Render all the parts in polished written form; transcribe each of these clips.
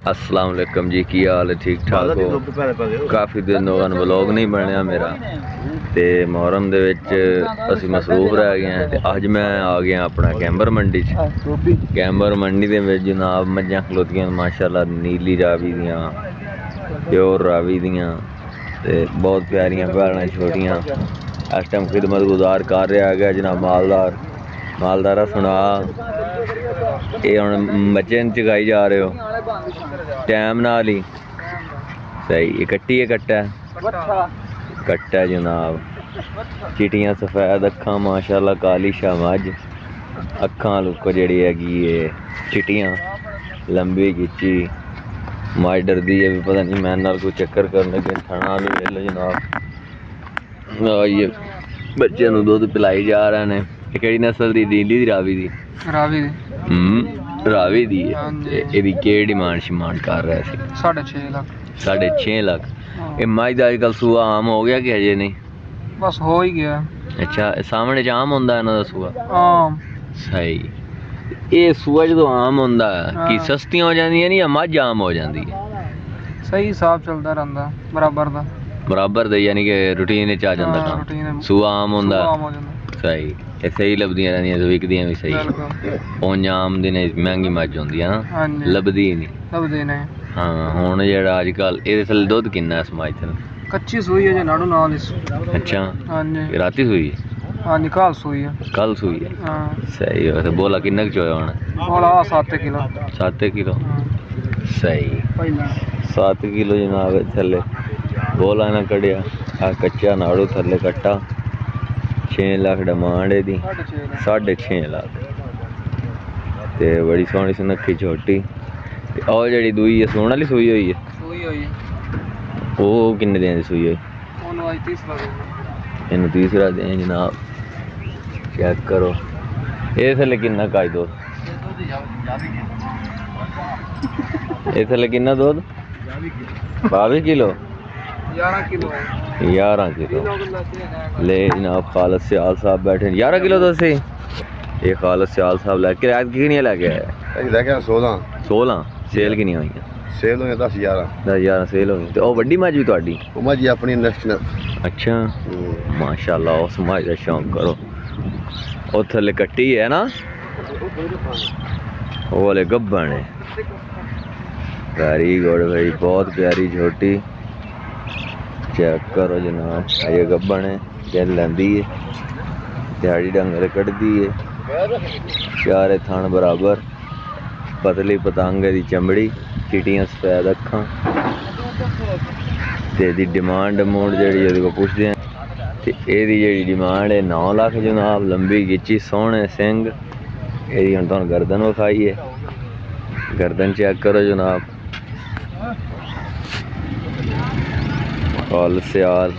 अस्सलाम वालेकुम जी, की हाल है? ठीक ठाक हो? काफ़ी दिन हो गए व्लॉग नहीं बनया मेरा ते मुहर्रम दे विच असीं मसरूफ रह गए हैं। ते अज मैं आ गया अपना कैंबर मंडी कैंबर मंडी दे विच जनाब मझां खलोतियां माशाअल्लाह नीली रावी दियां प्योर रावी दियां ते बहुत प्यारियां भैणां छोटियां इस टाइम खिदमत गुजार कर रहा है जनाब मालदारा सुना ये हुण बच्चे चगाई जा रहे हो टाइम नाल ही सही। ये कट्टी है कट्टा है जनाब, चिटियां सफेद अखां माशाअल्लाह काली शाह मझ अखां लुको जड़ी हैगी ये चिटियां लंबी खिच्ची मझ डरदी है भी पता नहीं मैं नाल कोई चक्कर करने के थना भी ले लो जनाब। ये बच्चे नूं दुध पिलाई जा रहे हैं। ये केड़ी नस्ल दी? नीली दी रावी दी रावी दी एदी केड़ी डिमांड शिमांड कर रहा सी? 6.5 लाख 6.5 लाख। ये मझ दा अजकल सूआ आम हो गया कि अजे नहीं? बस हो ही गया। अच्छा सामने च आम होंदा इन्हां दा सूआ? आम सही। ये सूआ जो आम होंदा कि सस्तियां हो जांदियां नहीं या मझ आम हो जांदी है? सही हिसाब चलदा रहिंदा बराबर दा यानी कि रूटीन च आ जांदा काम। सूआ आम होंदा सही। ये सही लभदियां रहिंदियां ते विकदियां भी सही। उंज आम दिन महंगी मझ होंदी है ना, लभदी नहीं। हाँ हुण जेहड़ा अजकल इहदे थल्ले दुध किन्ना इस मझ थल्ले? कच्ची सूई है नाड़ू नाल इस। अच्छा हां जी राती सूई है? हां जी कल सूई है। कल सूई है हां सही। हो तो बोला किन्ना क चोया होना? बोला 7 किलो 7 किलो सही। 7 किलो जनाब थल्ले बोला ना कढ़िया। आ कच्चा नाड़ू थल्ले कट्टा 6 लाख डिमांड है दी। 6.5 लाख ते बड़ी सोहनी सुनक्खी छोटी। और जड़ी दूई है सोहण वाली सूई हुई है वो किन्ने दिन दी सूई हुई? ओनू आज तीसरा दिन। इन्हू तीसरा दिन जनाब। चेक करो ये थल्ले किन्ना काज दुध? ये थल्ले किन्ना दुध? 22 किलो 11 किलो ले जनाब। खालद सियाल साहब बैठे 11 किलो तो सही। ये खालद सियाल साहब लैके रात की कितनी लैके आए? 16 सेल की नहीं हुई? सेल हो 10-11 सेल हो गई। तो वड्डी मझ भी तुहाडी? मझ अपनी नेशनल। अच्छा माशाल्लाह उस मझ का शौक करो। वो थल्ले कट्टी है ना, वो वाले गब्बन है। वेरी गुड भाई, बहुत प्यारी छोटी। चेक करो जनाब ये गब्बन है दिन लैंदी है दिहाड़ी डंगर कढ़दी है। चारे थान बराबर पतली पतंगे दी चमड़ी चिटियां सफेद अखां ते दी डिमांड अमाउंट जेहड़ी ओहदे को पुछदे हैं ते एदी जेहड़ी डिमांड है 9 लाख जनाब। लंबी गिच्ची सोहने सिंग। एदी हुण तुहानूं गर्दन विखाई है। गर्दन चेक करो जनाब। खालद सियाल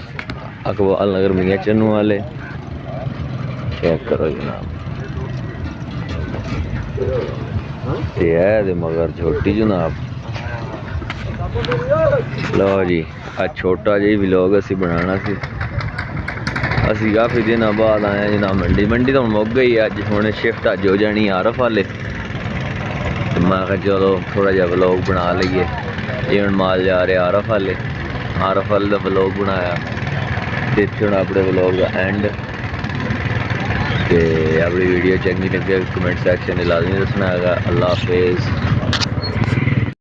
अकबाल नगर मियां चन्नू वाले। चेक करो जनाब ते है दे मगर छोटी जनाब। लो जी आज छोटा जी व्लॉग असी बनाना सी। असी काफ़ी दिन बाद आए जनाब मंडी तो मुक गई अज। हुण शिफ्ट अज हो जानी आरफ वाले। मैं कहा चलो थोड़ा जिहा व्लॉग बना लीए। ये हुण माल जा रहे आरफ वाले का व्लॉग बनाया ते हुण अपने व्लॉग का एंड। ते अपनी वीडियो चंगी लगे कमेंट सैक्शन में लाजमी दसना है। अल्लाह हाफिज़।